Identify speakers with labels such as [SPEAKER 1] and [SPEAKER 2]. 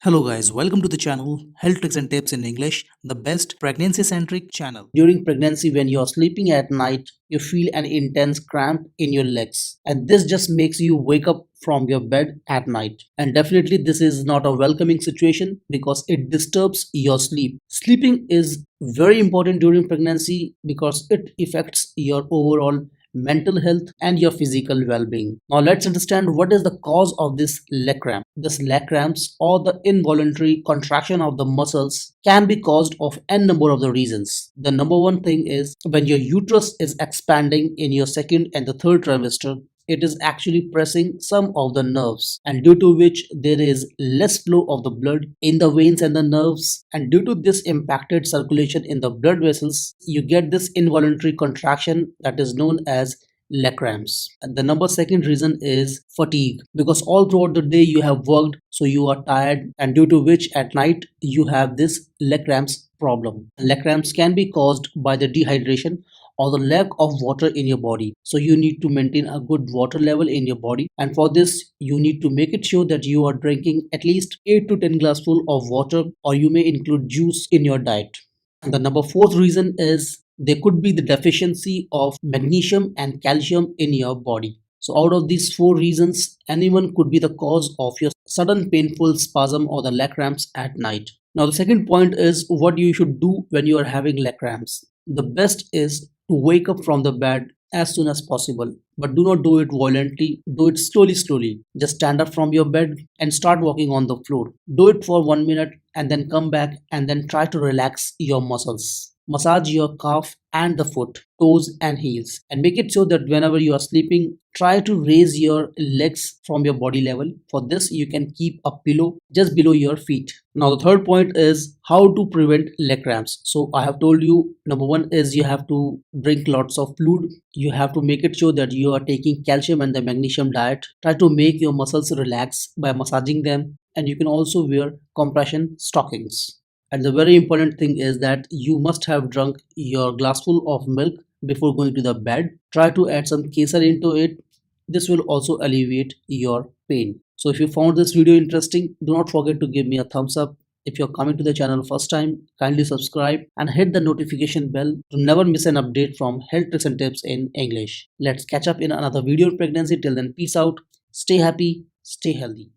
[SPEAKER 1] Hello guys, welcome to the channel Health Tricks and Tips in English, the best pregnancy-centric channel.
[SPEAKER 2] During pregnancy, when you're sleeping at night, you feel an intense cramp in your legs, and this just makes you wake up from your bed at night. And definitely, this is not a welcoming situation because it disturbs your sleep. Sleeping is very important during pregnancy because it affects your overall mental health and your physical well-being. Now let's understand what is the cause of this leg cramp. This leg cramps or the involuntary contraction of the muscles can be caused of n number of the reasons. The number one thing is when your uterus is expanding in your second and the third trimester, it is actually pressing some of the nerves, and due to which there is less flow of the blood in the veins and the nerves, and due to this impacted circulation in the blood vessels, you get this involuntary contraction that is known as leg cramps. And the number second reason is fatigue, because all throughout the day you have worked, so you are tired, and due to which at night you have this leg cramps problem. Leg cramps can be caused by the dehydration or the lack of water in your body. So you need to maintain a good water level in your body, and for this you need to make it sure that you are drinking at least 8 to 10 glassful of water, or you may include juice in your diet. And the number fourth reason is there could be the deficiency of magnesium and calcium in your body. So out of these four reasons, anyone could be the cause of your sudden painful spasm or the leg cramps at night. Now the second point is what you should do when you are having leg cramps. The best is to wake up from the bed as soon as possible, but do not do it violently. Do it slowly. Just stand up from your bed and start walking on the floor. Do it for 1 minute and then come back and then try to relax your muscles. Massage your calf and the foot, toes and heels, and make it so that whenever you are sleeping, try to raise your legs from your body level. For this, you can keep a pillow just below your feet. Now, the third point is how to prevent leg cramps. So I have told you, number one is you have to drink lots of fluid. You have to make it sure that you are taking calcium and the magnesium diet. Try to make your muscles relax by massaging them, and you can also wear compression stockings. And the very important thing is that you must have drunk your glassful of milk before going to the bed. Try to add some kesar into it. This will also alleviate your pain. So if you found this video interesting, do not forget to give me a thumbs up. If you're coming to the channel first time, kindly subscribe and hit the notification bell to never miss an update from Health Tricks and Tips in English. Let's catch up in another video on pregnancy. Till then, peace out. Stay happy, stay healthy.